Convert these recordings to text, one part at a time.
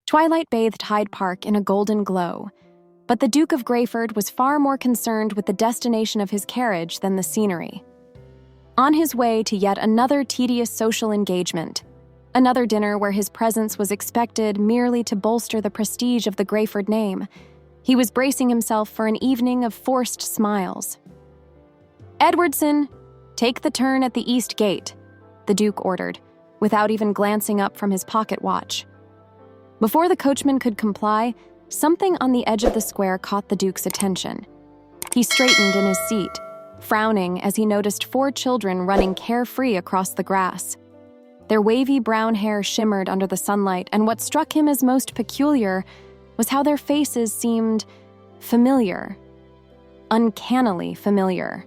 Twilight bathed Hyde Park in a golden glow, but the Duke of Greyford was far more concerned with the destination of his carriage than the scenery. On his way to yet another tedious social engagement, another dinner where his presence was expected merely to bolster the prestige of the Greyford name, he was bracing himself for an evening of forced smiles. "Edwardson, take the turn at the east gate," the Duke ordered, without even glancing up from his pocket watch. Before the coachman could comply, something on the edge of the square caught the Duke's attention. He straightened in his seat, frowning as he noticed 4 children running carefree across the grass. Their wavy brown hair shimmered under the sunlight, and what struck him as most peculiar was how their faces seemed familiar, uncannily familiar.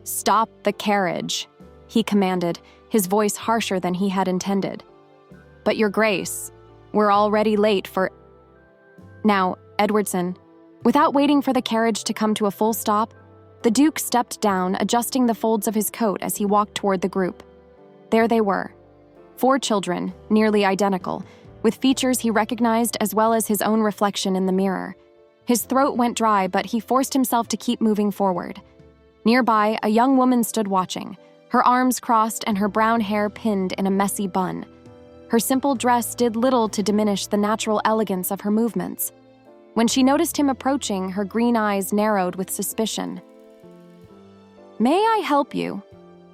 "Stop the carriage," he commanded, his voice harsher than he had intended. "But your grace, we're already late for—" Now, Edwardson, without waiting for the carriage to come to a full stop, the Duke stepped down, adjusting the folds of his coat as he walked toward the group. There they were, 4 children, nearly identical, with features he recognized as well as his own reflection in the mirror. His throat went dry, but he forced himself to keep moving forward. Nearby, a young woman stood watching, her arms crossed and her brown hair pinned in a messy bun. Her simple dress did little to diminish the natural elegance of her movements. When she noticed him approaching, her green eyes narrowed with suspicion. "May I help you?"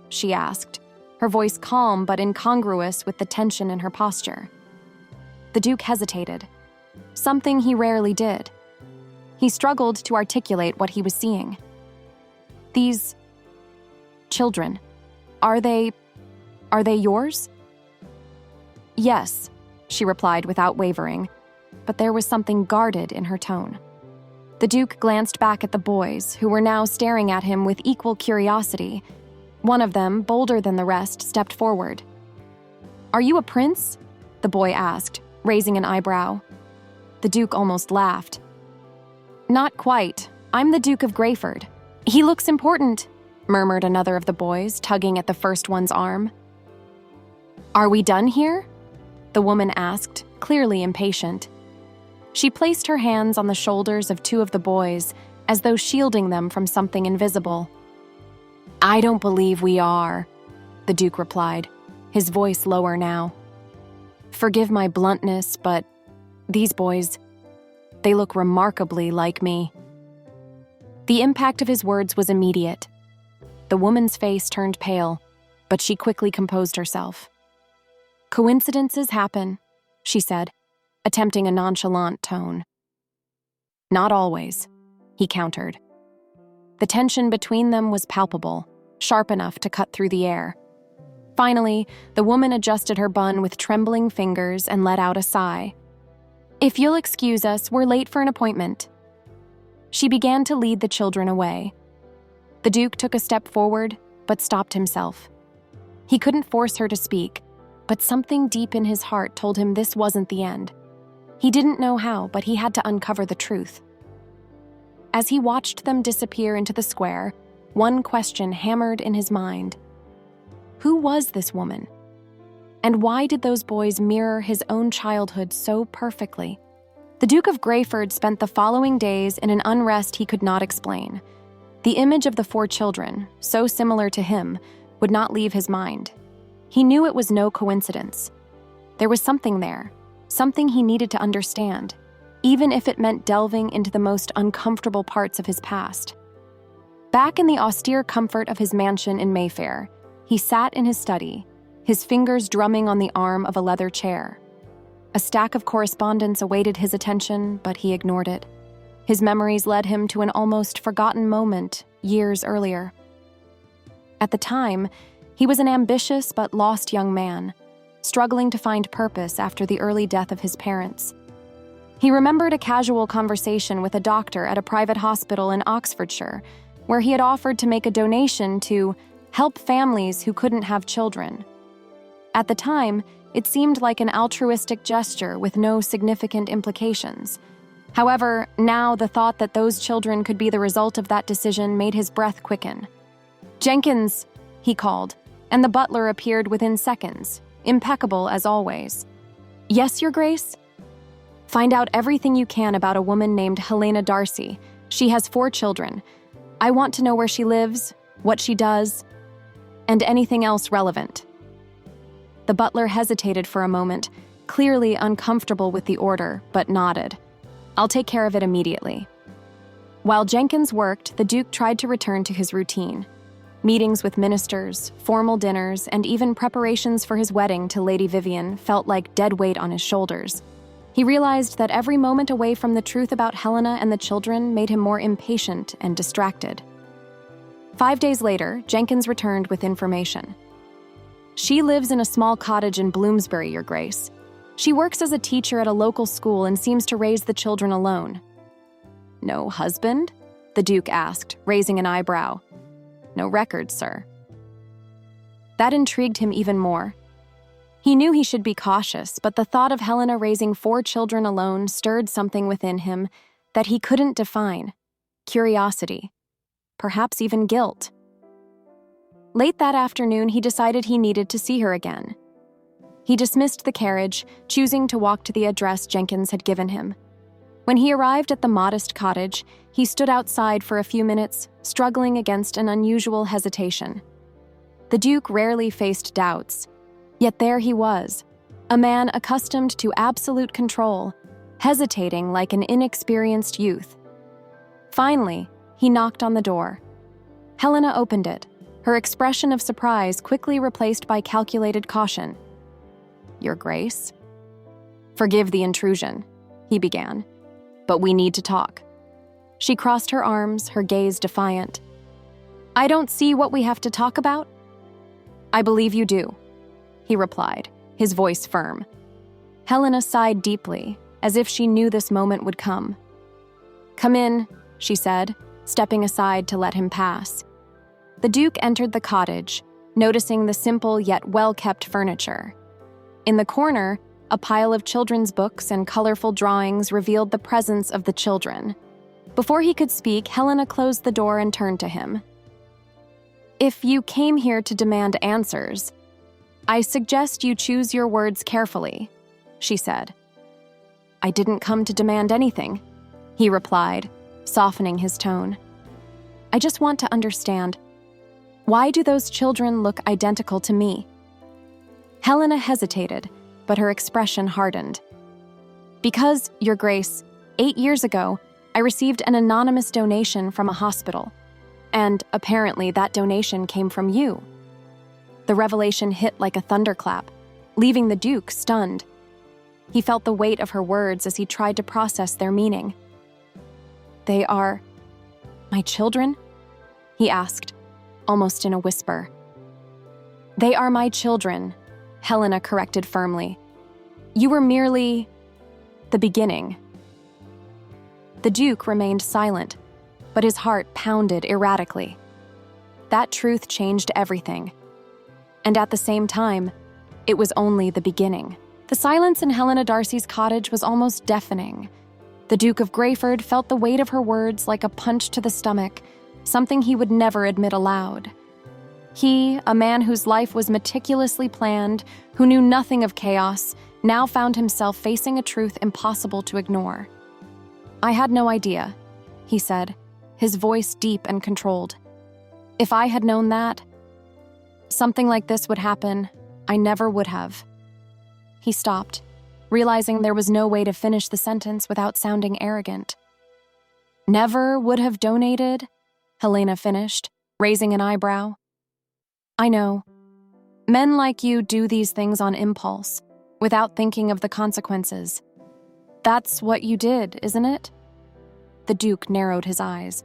she asked, her voice calm but incongruous with the tension in her posture. The Duke hesitated, something he rarely did. He struggled to articulate what he was seeing. "These children, are they yours?" "Yes," she replied without wavering, but there was something guarded in her tone. The Duke glanced back at the boys, who were now staring at him with equal curiosity. One of them, bolder than the rest, stepped forward. "Are you a prince?" the boy asked, raising an eyebrow. The Duke almost laughed. "Not quite. I'm the Duke of Greyford." "He looks important," murmured another of the boys, tugging at the first one's arm. "Are we done here?" the woman asked, clearly impatient. She placed her hands on the shoulders of 2 of the boys, as though shielding them from something invisible. "I don't believe we are," the Duke replied, his voice lower now. "Forgive my bluntness, but these boys, they look remarkably like me." The impact of his words was immediate. The woman's face turned pale, but she quickly composed herself. "Coincidences happen," she said, attempting a nonchalant tone. "Not always," he countered. The tension between them was palpable, sharp enough to cut through the air. Finally, the woman adjusted her bun with trembling fingers and let out a sigh. "If you'll excuse us, we're late for an appointment." She began to lead the children away. The Duke took a step forward, but stopped himself. He couldn't force her to speak, but something deep in his heart told him this wasn't the end. He didn't know how, but he had to uncover the truth. As he watched them disappear into the square, one question hammered in his mind. Who was this woman? And why did those boys mirror his own childhood so perfectly? The Duke of Greyford spent the following days in an unrest he could not explain. The image of the 4 children, so similar to him, would not leave his mind. He knew it was no coincidence. There was something there, something he needed to understand, even if it meant delving into the most uncomfortable parts of his past. Back in the austere comfort of his mansion in Mayfair, he sat in his study, his fingers drumming on the arm of a leather chair. A stack of correspondence awaited his attention, but he ignored it. His memories led him to an almost forgotten moment years earlier. At the time, he was an ambitious but lost young man, struggling to find purpose after the early death of his parents. He remembered a casual conversation with a doctor at a private hospital in Oxfordshire, where he had offered to make a donation to help families who couldn't have children. At the time, it seemed like an altruistic gesture with no significant implications. However, now the thought that those children could be the result of that decision made his breath quicken. "Jenkins," he called, and the butler appeared within seconds, impeccable as always. "Yes, Your Grace?" Find out everything you can about a woman named Helena Darcy. She has 4 children. I want to know where she lives, what she does, and anything else relevant." The butler hesitated for a moment, clearly uncomfortable with the order, but nodded. "I'll take care of it immediately." While Jenkins worked, the Duke tried to return to his routine. Meetings with ministers, formal dinners, and even preparations for his wedding to Lady Vivian felt like dead weight on his shoulders. He realized that every moment away from the truth about Helena and the children made him more impatient and distracted. 5 days later, Jenkins returned with information. "She lives in a small cottage in Bloomsbury, Your Grace. She works as a teacher at a local school and seems to raise the children alone." "No husband?" the Duke asked, raising an eyebrow. "No record, sir." That intrigued him even more. He knew he should be cautious, but the thought of Helena raising 4 children alone stirred something within him that he couldn't define. Curiosity. Perhaps even guilt. Late that afternoon, he decided he needed to see her again. He dismissed the carriage, choosing to walk to the address Jenkins had given him. When he arrived at the modest cottage, he stood outside for a few minutes, struggling against an unusual hesitation. The Duke rarely faced doubts, yet there he was, a man accustomed to absolute control, hesitating like an inexperienced youth. Finally, he knocked on the door. Helena opened it, her expression of surprise quickly replaced by calculated caution. "Your Grace?" "Forgive the intrusion," he began, "but we need to talk." She crossed her arms, her gaze defiant. "I don't see what we have to talk about." "I believe you do," he replied, his voice firm. Helena sighed deeply, as if she knew this moment would come. "Come in," she said, stepping aside to let him pass. The Duke entered the cottage, noticing the simple yet well-kept furniture. In the corner, a pile of children's books and colorful drawings revealed the presence of the children. Before he could speak, Helena closed the door and turned to him. "If you came here to demand answers, I suggest you choose your words carefully," she said. "I didn't come to demand anything," he replied, softening his tone. "I just want to understand, why do those children look identical to me?" Helena hesitated, but her expression hardened. "Because, Your Grace, 8 years ago, I received an anonymous donation from a hospital, and apparently that donation came from you." The revelation hit like a thunderclap, leaving the Duke stunned. He felt the weight of her words as he tried to process their meaning. "They are my children?" he asked, almost in a whisper. "They are my children," Helena corrected firmly. "You were merely the beginning." The Duke remained silent, but his heart pounded erratically. That truth changed everything. And at the same time, it was only the beginning. The silence in Helena Darcy's cottage was almost deafening. The Duke of Greyford felt the weight of her words like a punch to the stomach, something he would never admit aloud. He, a man whose life was meticulously planned, who knew nothing of chaos, now found himself facing a truth impossible to ignore. "I had no idea," he said, his voice deep and controlled. "If I had known that something like this would happen, I never would have." He stopped, realizing there was no way to finish the sentence without sounding arrogant. "Never would have donated?" Helena finished, raising an eyebrow. "I know. Men like you do these things on impulse, without thinking of the consequences. That's what you did, isn't it?" The Duke narrowed his eyes.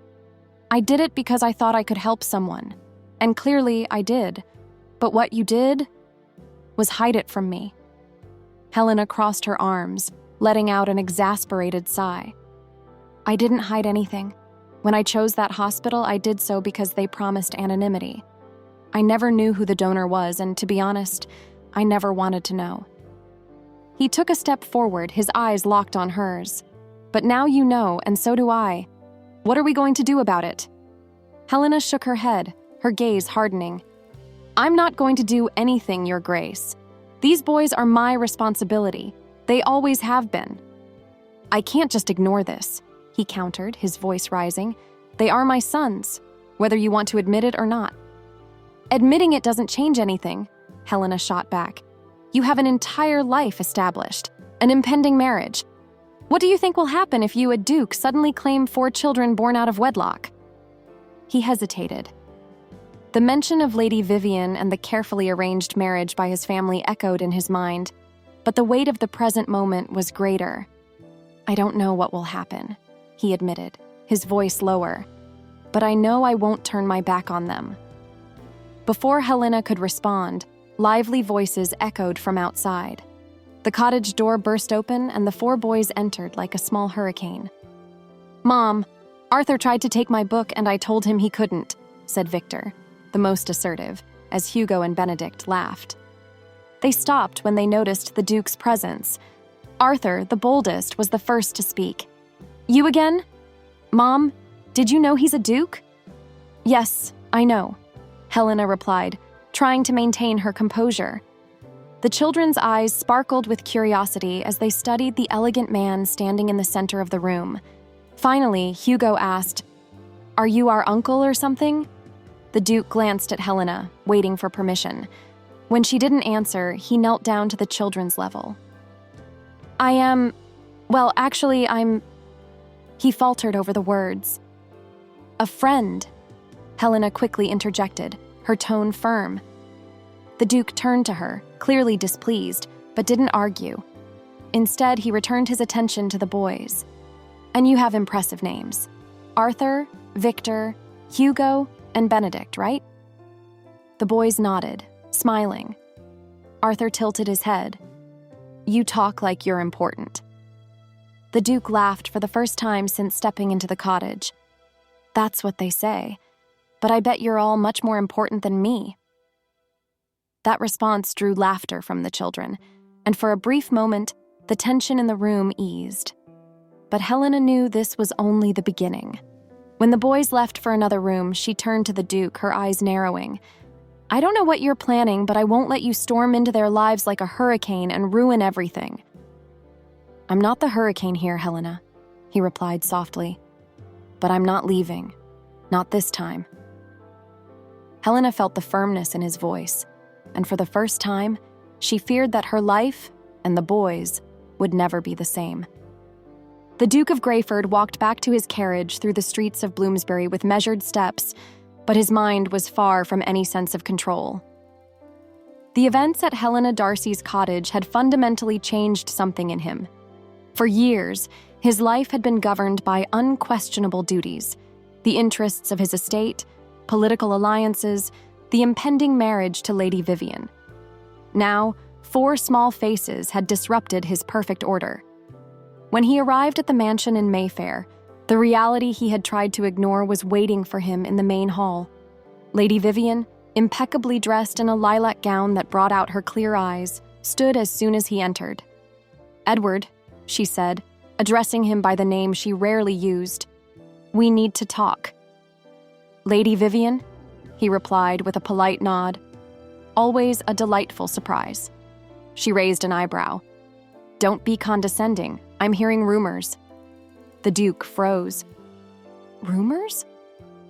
"I did it because I thought I could help someone, and clearly I did. But what you did was hide it from me." Helena crossed her arms, letting out an exasperated sigh. "I didn't hide anything. When I chose that hospital, I did so because they promised anonymity. I never knew who the donor was, and to be honest, I never wanted to know." He took a step forward, his eyes locked on hers. "But now you know, and so do I. What are we going to do about it?" Helena shook her head, her gaze hardening. "I'm not going to do anything, Your Grace. These boys are my responsibility. They always have been." I can't just ignore this, he countered, his voice rising. They are my sons, whether you want to admit it or not. Admitting it doesn't change anything, Helena shot back. You have an entire life established, an impending marriage. What do you think will happen if you, a duke, suddenly claim 4 children born out of wedlock? He hesitated. The mention of Lady Vivian and the carefully arranged marriage by his family echoed in his mind, but the weight of the present moment was greater. I don't know what will happen, he admitted, his voice lower, but I know I won't turn my back on them. Before Helena could respond, lively voices echoed from outside. The cottage door burst open and the 4 boys entered like a small hurricane. Mom, Arthur tried to take my book and I told him he couldn't, said Victor, the most assertive, as Hugo and Benedict laughed. They stopped when they noticed the Duke's presence. Arthur, the boldest, was the first to speak. You again? Mom, did you know he's a Duke? Yes, I know, Helena replied, trying to maintain her composure. The children's eyes sparkled with curiosity as they studied the elegant man standing in the center of the room. Finally, Hugo asked, Are you our uncle or something? The Duke glanced at Helena, waiting for permission. When she didn't answer, he knelt down to the children's level. I'm... He faltered over the words. A friend, Helena quickly interjected, her tone firm. The Duke turned to her, clearly displeased, but didn't argue. Instead, he returned his attention to the boys. And you have impressive names. Arthur, Victor, Hugo, and Benedict, right? The boys nodded, smiling. Arthur tilted his head. You talk like you're important. The Duke laughed for the first time since stepping into the cottage. That's what they say, but I bet you're all much more important than me. That response drew laughter from the children, and for a brief moment, the tension in the room eased. But Helena knew this was only the beginning. When the boys left for another room, she turned to the Duke, her eyes narrowing. I don't know what you're planning, but I won't let you storm into their lives like a hurricane and ruin everything. I'm not the hurricane here, Helena, he replied softly. But I'm not leaving. Not this time. Helena felt the firmness in his voice, and for the first time, she feared that her life and the boys would never be the same. The Duke of Greyford walked back to his carriage through the streets of Bloomsbury with measured steps, but his mind was far from any sense of control. The events at Helena Darcy's cottage had fundamentally changed something in him. For years, his life had been governed by unquestionable duties, the interests of his estate, political alliances, the impending marriage to Lady Vivian. Now, 4 small faces had disrupted his perfect order. When he arrived at the mansion in Mayfair, the reality he had tried to ignore was waiting for him in the main hall. Lady Vivian, impeccably dressed in a lilac gown that brought out her clear eyes, stood as soon as he entered. Edward, she said, addressing him by the name she rarely used. We need to talk. Lady Vivian, he replied with a polite nod. Always a delightful surprise. She raised an eyebrow. Don't be condescending. I'm hearing rumors. The Duke froze. Rumors?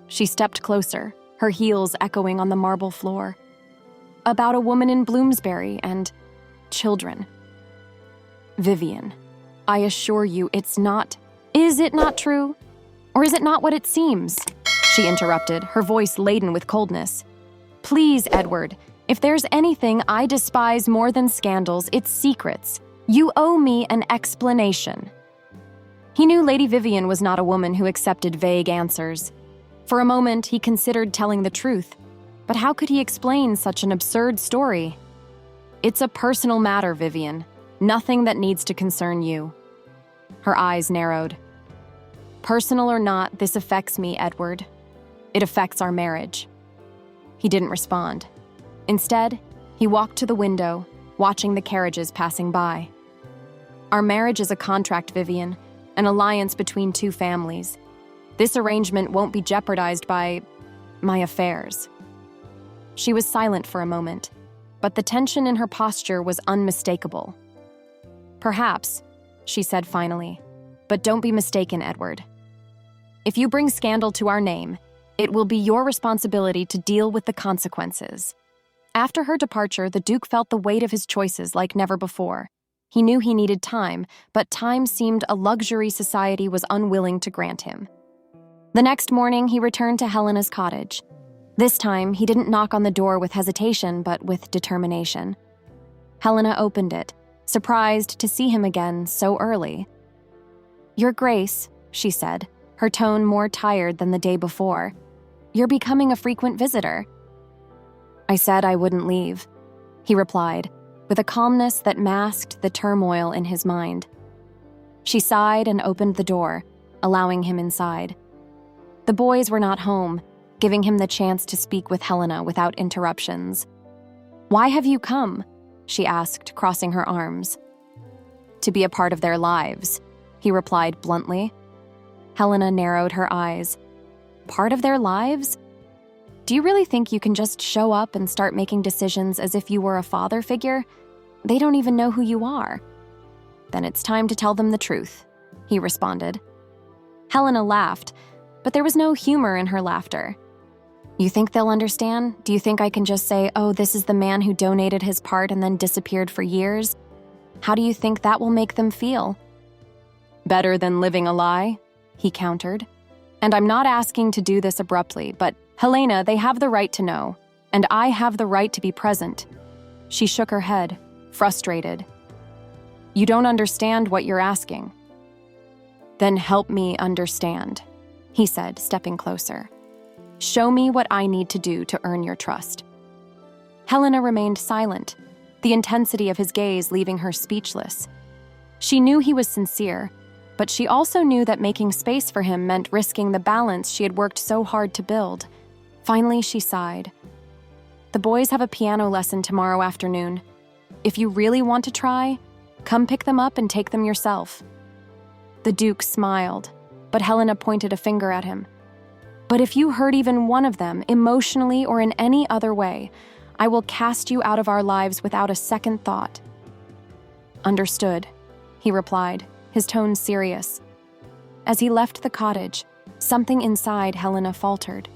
She stepped closer, her heels echoing on the marble floor. About a woman in Bloomsbury and children. Vivian, I assure you it's not. Is it not true? Or is it not what it seems? She interrupted, her voice laden with coldness. Please, Edward, if there's anything I despise more than scandals, it's secrets. You owe me an explanation. He knew Lady Vivian was not a woman who accepted vague answers. For a moment, he considered telling the truth. But how could he explain such an absurd story? It's a personal matter, Vivian. Nothing that needs to concern you. Her eyes narrowed. Personal or not, this affects me, Edward. It affects our marriage. He didn't respond. Instead, he walked to the window, watching the carriages passing by. Our marriage is a contract, Vivian, an alliance between 2 families. This arrangement won't be jeopardized by my affairs. She was silent for a moment, but the tension in her posture was unmistakable. Perhaps, she said finally, But don't be mistaken, Edward. If you bring scandal to our name, it will be your responsibility to deal with the consequences. After her departure, the Duke felt the weight of his choices like never before. He knew he needed time, but time seemed a luxury society was unwilling to grant him. The next morning, he returned to Helena's cottage. This time, he didn't knock on the door with hesitation, but with determination. Helena opened it, surprised to see him again so early. "Your Grace," she said, her tone more tired than the day before. "You're becoming a frequent visitor." "I said I wouldn't leave," he replied, with a calmness that masked the turmoil in his mind. She sighed and opened the door, allowing him inside. The boys were not home, giving him the chance to speak with Helena without interruptions. "Why have you come?" she asked, crossing her arms. "To be a part of their lives," he replied bluntly. Helena narrowed her eyes. "Part of their lives? Do you really think you can just show up and start making decisions as if you were a father figure? They don't even know who you are." "Then it's time to tell them the truth," he responded. Helena laughed, but there was no humor in her laughter. "You think they'll understand? Do you think I can just say, 'Oh, this is the man who donated his part and then disappeared for years'? How do you think that will make them feel?" "Better than living a lie," he countered. "And I'm not asking to do this abruptly, but, Helena, they have the right to know, and I have the right to be present." She shook her head, frustrated. "You don't understand what you're asking." "Then help me understand," he said, stepping closer. "Show me what I need to do to earn your trust." Helena remained silent, the intensity of his gaze leaving her speechless. She knew he was sincere, but she also knew that making space for him meant risking the balance she had worked so hard to build. Finally, she sighed. "The boys have a piano lesson tomorrow afternoon. If you really want to try, come pick them up and take them yourself." The Duke smiled, but Helena pointed a finger at him. "But if you hurt even one of them, emotionally or in any other way, I will cast you out of our lives without a second thought." "Understood," he replied, his tone serious. As he left the cottage, something inside Helena faltered.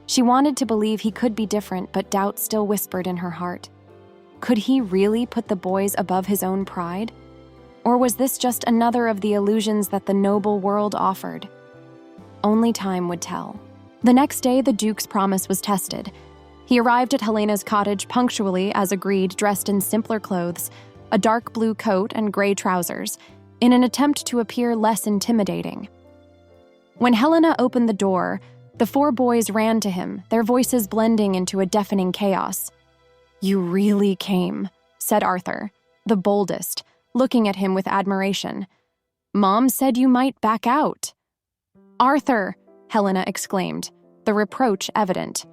She wanted to believe he could be different, but doubt still whispered in her heart. Could he really put the boys above his own pride? Or was this just another of the illusions that the noble world offered? Only time would tell. The next day, the Duke's promise was tested. He arrived at Helena's cottage punctually as agreed, dressed in simpler clothes, a dark blue coat and gray trousers, in an attempt to appear less intimidating. When Helena opened the door, the four boys ran to him, their voices blending into a deafening chaos. "You really came," said Arthur, the boldest, looking at him with admiration. "Mom said you might back out." "Arthur!" Helena exclaimed, the reproach evident.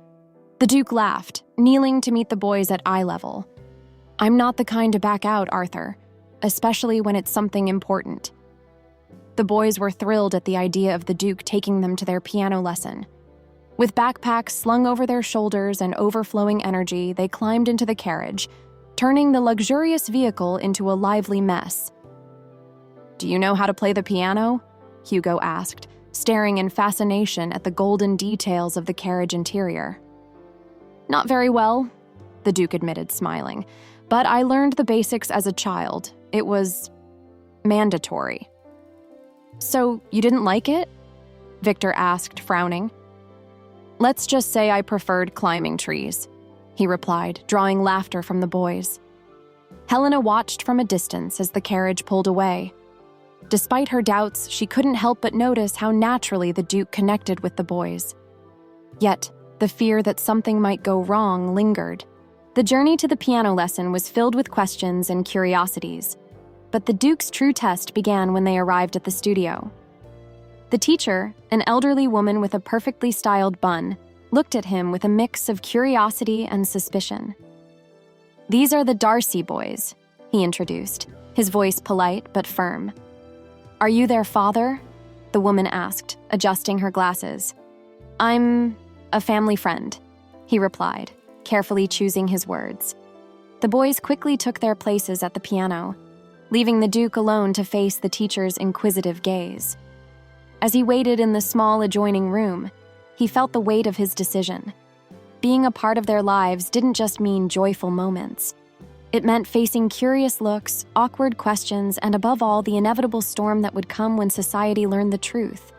The Duke laughed, kneeling to meet the boys at eye level. "I'm not the kind to back out, Arthur, especially when it's something important." The boys were thrilled at the idea of the Duke taking them to their piano lesson. With backpacks slung over their shoulders and overflowing energy, they climbed into the carriage, turning the luxurious vehicle into a lively mess. "Do you know how to play the piano?" Hugo asked, staring in fascination at the golden details of the carriage interior. "Not very well," the Duke admitted, smiling, "but I learned the basics as a child. It was mandatory." "So you didn't like it?" Victor asked, frowning. "Let's just say I preferred climbing trees," he replied, drawing laughter from the boys. Helena watched from a distance as the carriage pulled away. Despite her doubts, she couldn't help but notice how naturally the Duke connected with the boys. Yet, the fear that something might go wrong lingered. The journey to the piano lesson was filled with questions and curiosities, but the Duke's true test began when they arrived at the studio. The teacher, an elderly woman with a perfectly styled bun, looked at him with a mix of curiosity and suspicion. "These are the Darcy boys," he introduced, his voice polite but firm. "Are you their father?" the woman asked, adjusting her glasses. "I'm a family friend," he replied, carefully choosing his words. The boys quickly took their places at the piano. leaving the Duke alone to face the teacher's inquisitive gaze. As he waited in the small adjoining room, he felt the weight of his decision. Being a part of their lives didn't just mean joyful moments. It meant facing curious looks, awkward questions, and above all, the inevitable storm that would come when society learned the truth.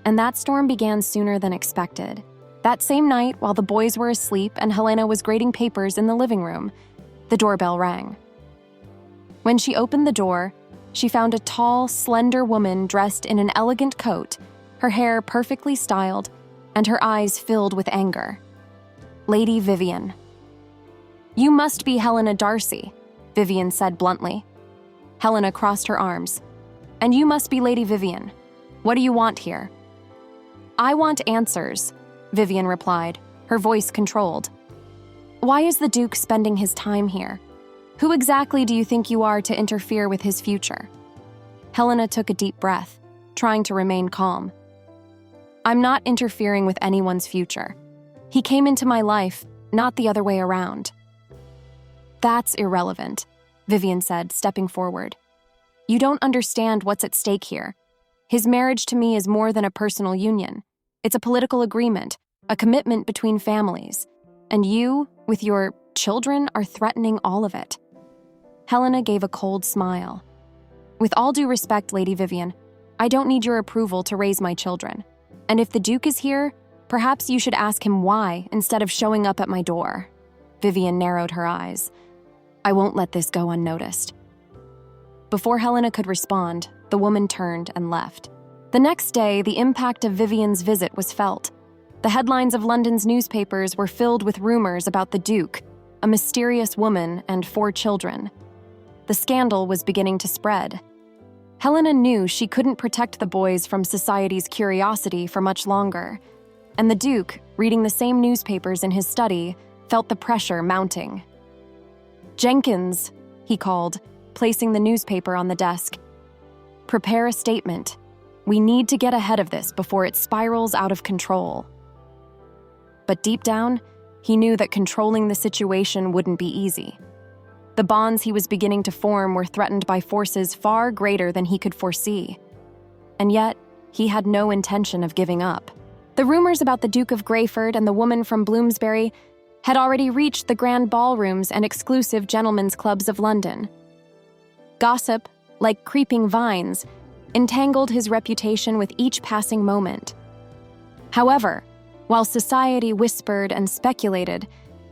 And that storm began sooner than expected. That same night, while the boys were asleep and Helena was grading papers in the living room, the doorbell rang. When she opened the door, she found a tall, slender woman dressed in an elegant coat, her hair perfectly styled, and her eyes filled with anger. Lady Vivian. "You must be Helena Darcy," Vivian said bluntly. Helena crossed her arms. "And you must be Lady Vivian. What do you want here?" "I want answers," Vivian replied, her voice controlled. "Why is the Duke spending his time here? Who exactly do you think you are to interfere with his future?" Helena took a deep breath, trying to remain calm. "I'm not interfering with anyone's future. He came into my life, not the other way around." "That's irrelevant," Vivian said, stepping forward. "You don't understand what's at stake here. His marriage to me is more than a personal union. It's a political agreement, a commitment between families. And you, with your children, are threatening all of it." Helena gave a cold smile. "With all due respect, Lady Vivian, I don't need your approval to raise my children. And if the Duke is here, perhaps you should ask him why instead of showing up at my door." Vivian narrowed her eyes. "I won't let this go unnoticed." Before Helena could respond, the woman turned and left. The next day, the impact of Vivian's visit was felt. The headlines of London's newspapers were filled with rumors about the Duke, a mysterious woman, and 4 children. The scandal was beginning to spread. Helena knew she couldn't protect the boys from society's curiosity for much longer, and the Duke, reading the same newspapers in his study, felt the pressure mounting. "Jenkins," he called, placing the newspaper on the desk. "Prepare a statement. We need to get ahead of this before it spirals out of control." But deep down, he knew that controlling the situation wouldn't be easy. The bonds he was beginning to form were threatened by forces far greater than he could foresee. And yet, he had no intention of giving up. The rumors about the Duke of Greyford and the woman from Bloomsbury had already reached the grand ballrooms and exclusive gentlemen's clubs of London. Gossip, like creeping vines, entangled his reputation with each passing moment. However, while society whispered and speculated,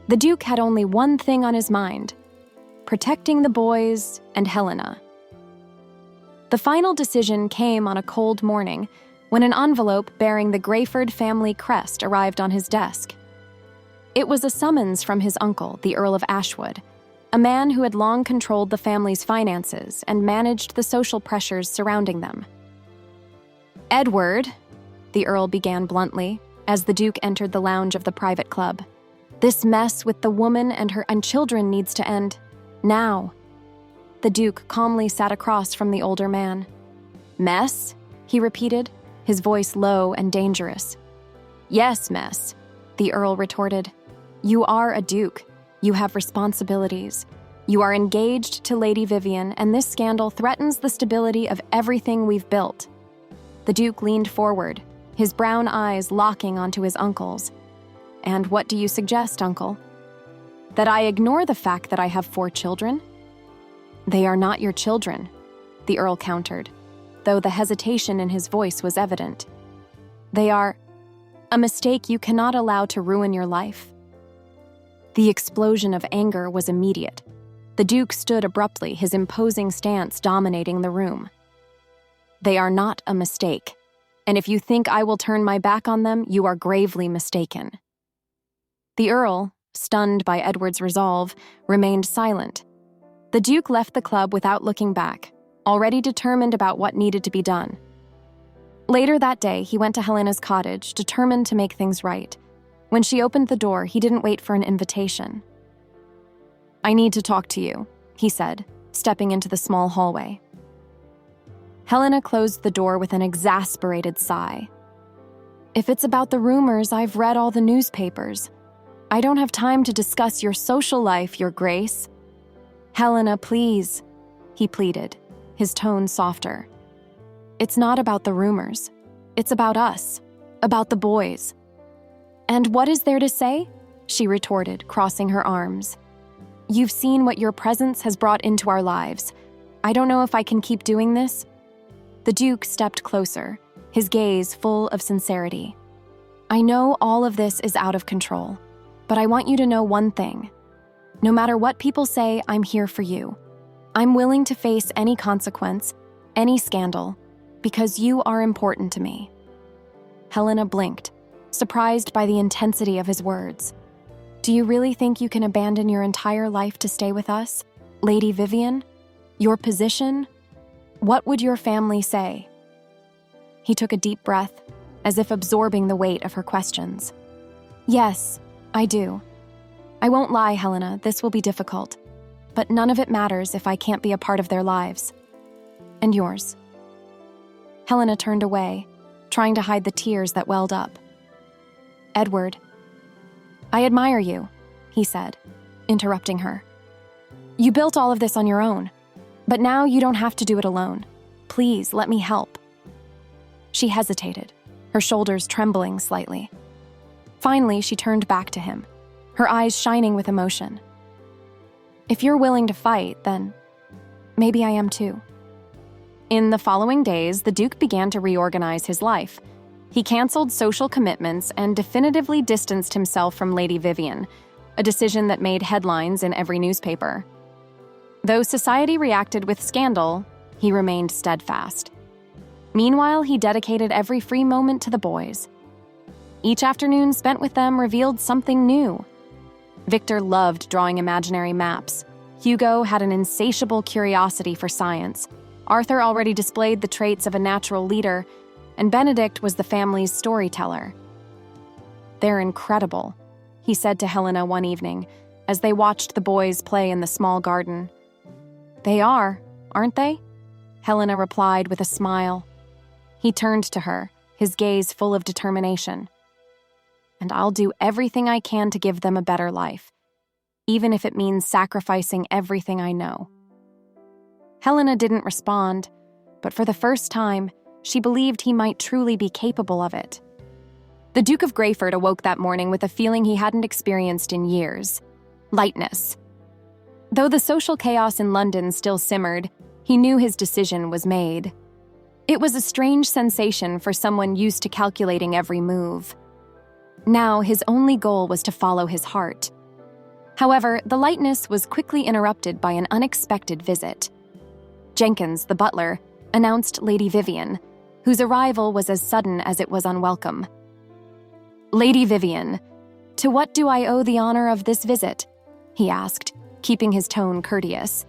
the Duke had only one thing on his mind: protecting the boys and Helena. The final decision came on a cold morning when an envelope bearing the Greyford family crest arrived on his desk. It was a summons from his uncle, the Earl of Ashwood, a man who had long controlled the family's finances and managed the social pressures surrounding them. "Edward," the Earl began bluntly, as the Duke entered the lounge of the private club, "this mess with the woman and her children needs to end. Now." The Duke calmly sat across from the older man. "Mess?" he repeated, his voice low and dangerous. "Yes, mess," the Earl retorted. "You are a Duke. You have responsibilities. You are engaged to Lady Vivian, and this scandal threatens the stability of everything we've built." The Duke leaned forward, his brown eyes locking onto his uncle's. "And what do you suggest, Uncle? That I ignore the fact that I have 4 children?" "They are not your children," the Earl countered, though the hesitation in his voice was evident. "They are a mistake you cannot allow to ruin your life." The explosion of anger was immediate. The Duke stood abruptly, his imposing stance dominating the room. "They are not a mistake, and if you think I will turn my back on them, you are gravely mistaken." The Earl, stunned by Edward's resolve, remained silent. The Duke left the club without looking back, already determined about what needed to be done. Later that day, he went to Helena's cottage, determined to make things right. When she opened the door, he didn't wait for an invitation. "I need to talk to you," he said, stepping into the small hallway. Helena closed the door with an exasperated sigh. "If it's about the rumors, I've read all the newspapers. I don't have time to discuss your social life, Your Grace." "Helena, please." he pleaded, his tone softer. It's not about the rumors. It's about us, about the boys. And what is there to say? She retorted, crossing her arms. You've seen what your presence has brought into our lives. I don't know if I can keep doing this. The Duke stepped closer, his gaze full of sincerity. I know all of this is out of control, but I want you to know one thing. No matter what people say, I'm here for you. I'm willing to face any consequence, any scandal, because you are important to me. Helena blinked, surprised by the intensity of his words. Do you really think you can abandon your entire life to stay with us, Lady Vivian? Your position? What would your family say? He took a deep breath, as if absorbing the weight of her questions. Yes, I do. I won't lie, Helena, this will be difficult. But none of it matters if I can't be a part of their lives. And yours. Helena turned away, trying to hide the tears that welled up. Edward. I admire you, he said, interrupting her. You built all of this on your own, but now you don't have to do it alone. Please, let me help. She hesitated, her shoulders trembling slightly. Finally, she turned back to him, her eyes shining with emotion. If you're willing to fight, then maybe I am too. In the following days, the Duke began to reorganize his life. He canceled social commitments and definitively distanced himself from Lady Vivian, a decision that made headlines in every newspaper. Though society reacted with scandal, he remained steadfast. Meanwhile, he dedicated every free moment to the boys. Each afternoon spent with them revealed something new. Victor loved drawing imaginary maps. Hugo had an insatiable curiosity for science. Arthur already displayed the traits of a natural leader, and Benedict was the family's storyteller. They're incredible, he said to Helena one evening, as they watched the boys play in the small garden. They are, aren't they? Helena replied with a smile. He turned to her, his gaze full of determination. And I'll do everything I can to give them a better life, even if it means sacrificing everything I know. Helena didn't respond, but for the first time, she believed he might truly be capable of it. The Duke of Greyford awoke that morning with a feeling he hadn't experienced in years: lightness. Though the social chaos in London still simmered, he knew his decision was made. It was a strange sensation for someone used to calculating every move. Now, his only goal was to follow his heart. However, the lightness was quickly interrupted by an unexpected visit. Jenkins, the butler, announced Lady Vivian, whose arrival was as sudden as it was unwelcome. Lady Vivian, to what do I owe the honor of this visit? He asked, keeping his tone courteous.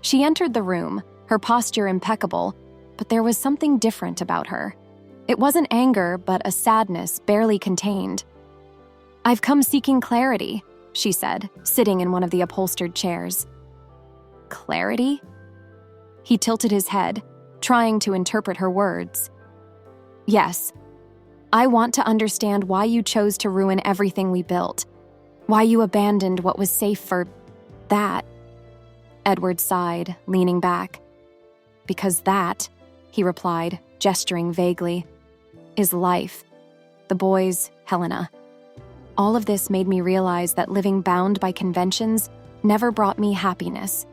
She entered the room, her posture impeccable, but there was something different about her. It wasn't anger, but a sadness barely contained. I've come seeking clarity, she said, sitting in one of the upholstered chairs. Clarity? He tilted his head, trying to interpret her words. Yes, I want to understand why you chose to ruin everything we built, why you abandoned what was safe for that. Edward sighed, leaning back. Because that, he replied, gesturing vaguely, is life. The boys, Helena. All of this made me realize that living bound by conventions never brought me happiness.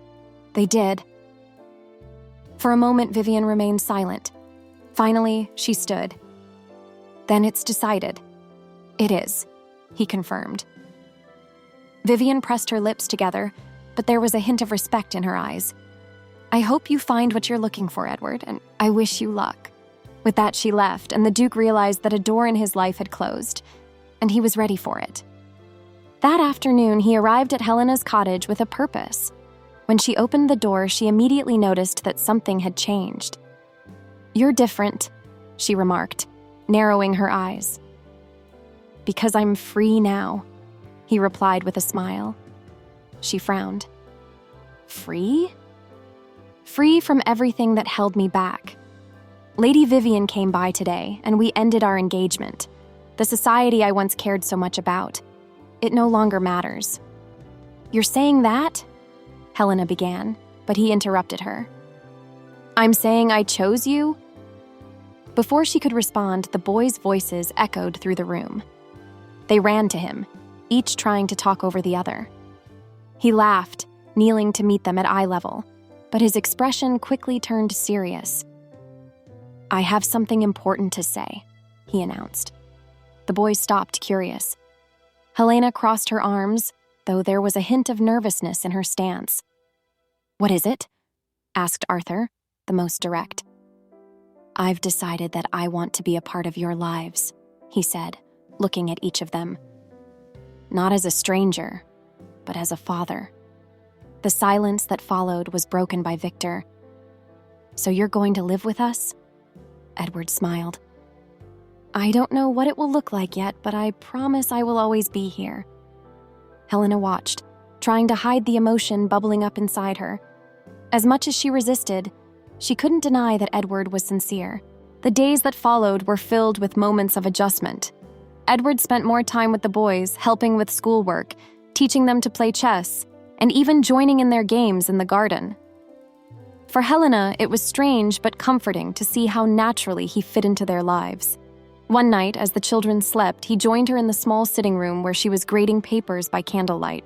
They did. For a moment, Vivian remained silent. Finally, she stood. Then it's decided. It is, he confirmed. Vivian pressed her lips together, but there was a hint of respect in her eyes. I hope you find what you're looking for, Edward, and I wish you luck. With that, she left, and the Duke realized that a door in his life had closed, and he was ready for it. That afternoon, he arrived at Helena's cottage with a purpose. When she opened the door, she immediately noticed that something had changed. You're different, she remarked, narrowing her eyes. Because I'm free now, he replied with a smile. She frowned. Free? Free from everything that held me back. Lady Vivian came by today, and we ended our engagement. The society I once cared so much about. It no longer matters. You're saying that? Helena began, but he interrupted her. "I'm saying I chose you?" Before she could respond, the boys' voices echoed through the room. They ran to him, each trying to talk over the other. He laughed, kneeling to meet them at eye level, but his expression quickly turned serious. "I have something important to say," he announced. The boys stopped, curious. Helena crossed her arms, though there was a hint of nervousness in her stance. "What is it?" asked Arthur, the most direct. "I've decided that I want to be a part of your lives," he said, looking at each of them. "Not as a stranger, but as a father." The silence that followed was broken by Victor. "So you're going to live with us?" Edward smiled. "I don't know what it will look like yet, but I promise I will always be here." Helena watched, trying to hide the emotion bubbling up inside her. As much as she resisted, she couldn't deny that Edward was sincere. The days that followed were filled with moments of adjustment. Edward spent more time with the boys, helping with schoolwork, teaching them to play chess, and even joining in their games in the garden. For Helena, it was strange but comforting to see how naturally he fit into their lives. One night, as the children slept, he joined her in the small sitting room where she was grading papers by candlelight.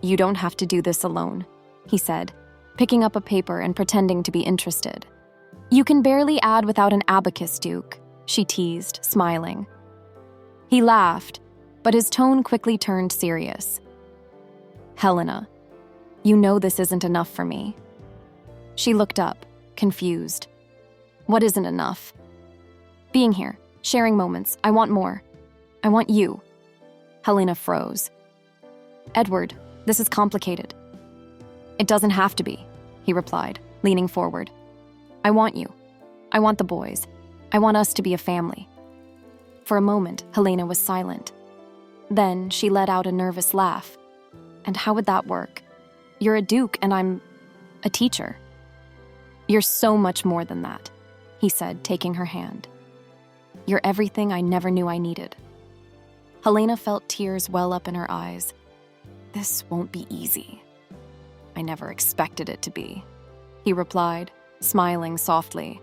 "You don't have to do this alone," he said, picking up a paper and pretending to be interested. "You can barely add without an abacus, Duke," she teased, smiling. He laughed, but his tone quickly turned serious. "Helena, you know this isn't enough for me." She looked up, confused. "What isn't enough?" "Being here, sharing moments. I want more. I want you." Helena froze. "Edward, this is complicated." "It doesn't have to be," he replied, leaning forward. "I want you. I want the boys. I want us to be a family." For a moment, Helena was silent. Then she let out a nervous laugh. "And how would that work? You're a duke and I'm a teacher." "You're so much more than that," he said, taking her hand. "You're everything I never knew I needed." Helena felt tears well up in her eyes. "This won't be easy." "I never expected it to be," he replied, smiling softly.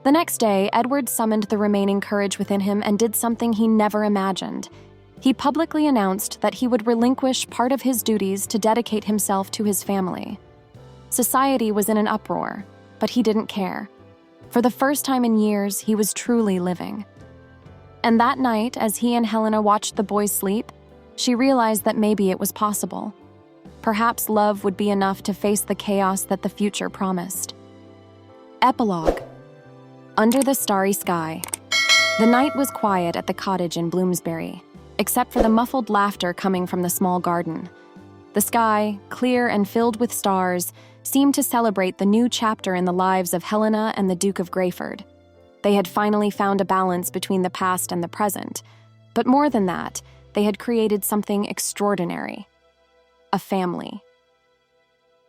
The next day, Edward summoned the remaining courage within him and did something he never imagined. He publicly announced that he would relinquish part of his duties to dedicate himself to his family. Society was in an uproar, but he didn't care. For the first time in years, he was truly living. And that night, as he and Helena watched the boys sleep, she realized that maybe it was possible. Perhaps love would be enough to face the chaos that the future promised. Epilogue. Under the starry sky. The night was quiet at the cottage in Bloomsbury, except for the muffled laughter coming from the small garden. The sky, clear and filled with stars, seemed to celebrate the new chapter in the lives of Helena and the Duke of Greyford. They had finally found a balance between the past and the present, but more than that, they had created something extraordinary. A family.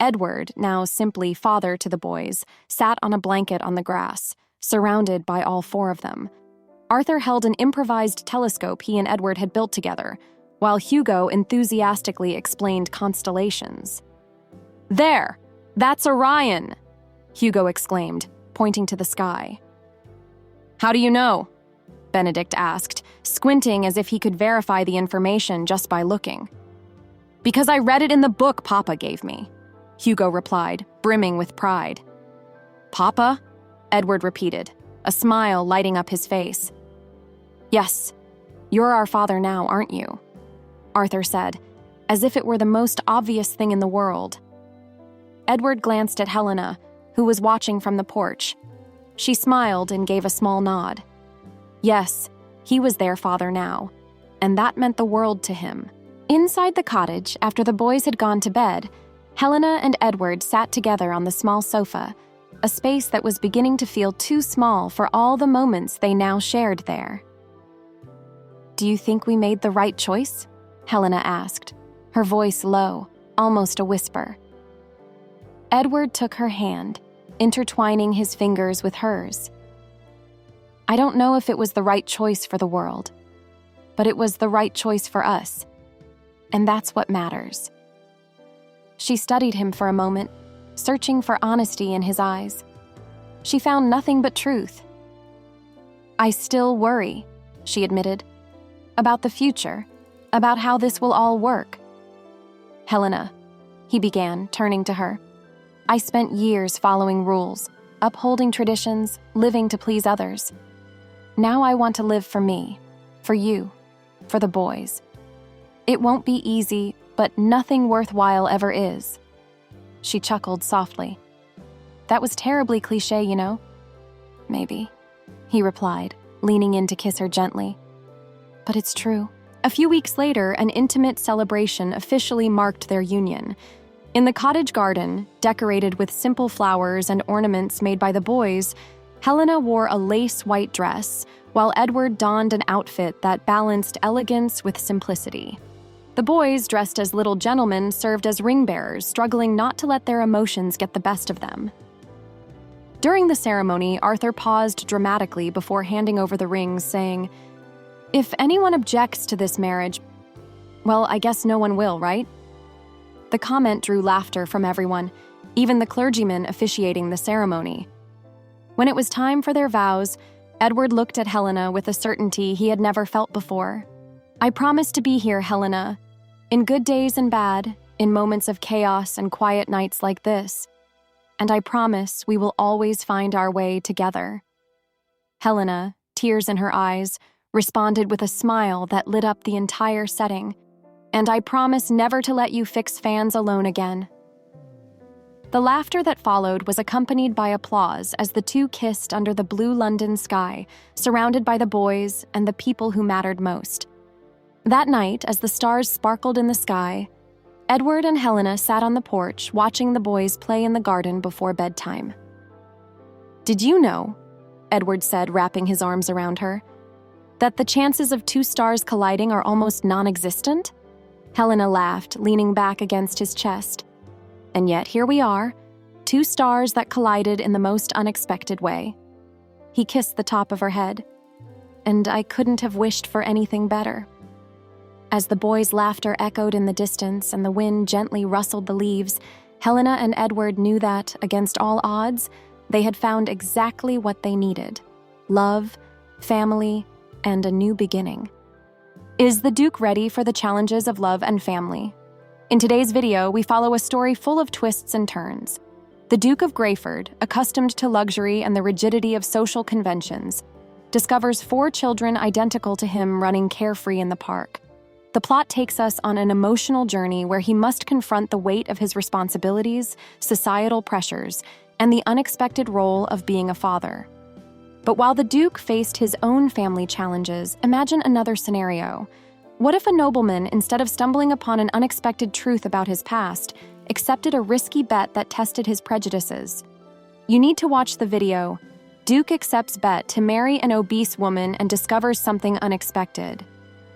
Edward, now simply father to the boys, sat on a blanket on the grass, surrounded by all four of them. Arthur held an improvised telescope he and Edward had built together, while Hugo enthusiastically explained constellations. "There! That's Orion!" Hugo exclaimed, pointing to the sky. "How do you know?" Benedict asked, squinting as if he could verify the information just by looking. "Because I read it in the book Papa gave me," Hugo replied, brimming with pride. "Papa?" Edward repeated, a smile lighting up his face. "Yes, you're our father now, aren't you?" Arthur said, as if it were the most obvious thing in the world. Edward glanced at Helena, who was watching from the porch. She smiled and gave a small nod. Yes, he was their father now, and that meant the world to him. Inside the cottage, after the boys had gone to bed, Helena and Edward sat together on the small sofa, a space that was beginning to feel too small for all the moments they now shared there. "Do you think we made the right choice?" Helena asked, her voice low, almost a whisper. Edward took her hand, intertwining his fingers with hers. "I don't know if it was the right choice for the world, but it was the right choice for us, and that's what matters." She studied him for a moment, searching for honesty in his eyes. She found nothing but truth. "I still worry," she admitted, "about the future, about how this will all work." "Helena," he began, turning to her, "I spent years following rules, upholding traditions, living to please others. Now I want to live for me, for you, for the boys. It won't be easy, but nothing worthwhile ever is." She chuckled softly. "That was terribly cliché, you know." "Maybe," he replied, leaning in to kiss her gently. "But it's true." A few weeks later, an intimate celebration officially marked their union. In the cottage garden, decorated with simple flowers and ornaments made by the boys, Helena wore a lace white dress, while Edward donned an outfit that balanced elegance with simplicity. The boys, dressed as little gentlemen, served as ring bearers, struggling not to let their emotions get the best of them. During the ceremony, Arthur paused dramatically before handing over the rings, saying, "If anyone objects to this marriage, well, I guess no one will, right?" The comment drew laughter from everyone, even the clergyman officiating the ceremony. When it was time for their vows, Edward looked at Helena with a certainty he had never felt before. "I promise to be here, Helena, in good days and bad, in moments of chaos and quiet nights like this. And I promise we will always find our way together." Helena, tears in her eyes, responded with a smile that lit up the entire setting. "And I promise never to let you fix fans alone again." The laughter that followed was accompanied by applause as the two kissed under the blue London sky, surrounded by the boys and the people who mattered most. That night, as the stars sparkled in the sky, Edward and Helena sat on the porch watching the boys play in the garden before bedtime. "Did you know," Edward said, wrapping his arms around her, "that the chances of two stars colliding are almost non-existent?" Helena laughed, leaning back against his chest. "And yet here we are, two stars that collided in the most unexpected way." He kissed the top of her head. "And I couldn't have wished for anything better." As the boys' laughter echoed in the distance and the wind gently rustled the leaves, Helena and Edward knew that, against all odds, they had found exactly what they needed: love, family, and a new beginning. Is the Duke ready for the challenges of love and family? In today's video, we follow a story full of twists and turns. The Duke of Greyford, accustomed to luxury and the rigidity of social conventions, discovers 4 children identical to him running carefree in the park. The plot takes us on an emotional journey where he must confront the weight of his responsibilities, societal pressures, and the unexpected role of being a father. But while the Duke faced his own family challenges, imagine another scenario. What if a nobleman, instead of stumbling upon an unexpected truth about his past, accepted a risky bet that tested his prejudices? You need to watch the video. Duke accepts bet to marry an obese woman and discovers something unexpected.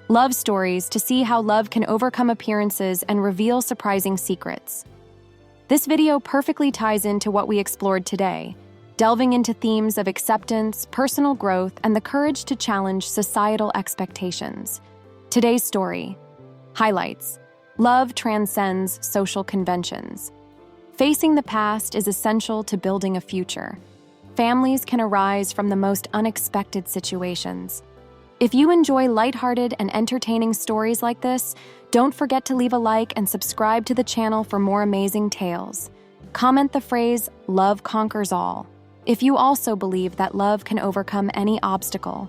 Love stories to see how love can overcome appearances and reveal surprising secrets. This video perfectly ties into what we explored today, delving into themes of acceptance, personal growth, and the courage to challenge societal expectations. Today's story highlights: love transcends social conventions. Facing the past is essential to building a future. Families can arise from the most unexpected situations. If you enjoy lighthearted and entertaining stories like this, don't forget to leave a like and subscribe to the channel for more amazing tales. Comment the phrase, "Love conquers all," if you also believe that love can overcome any obstacle.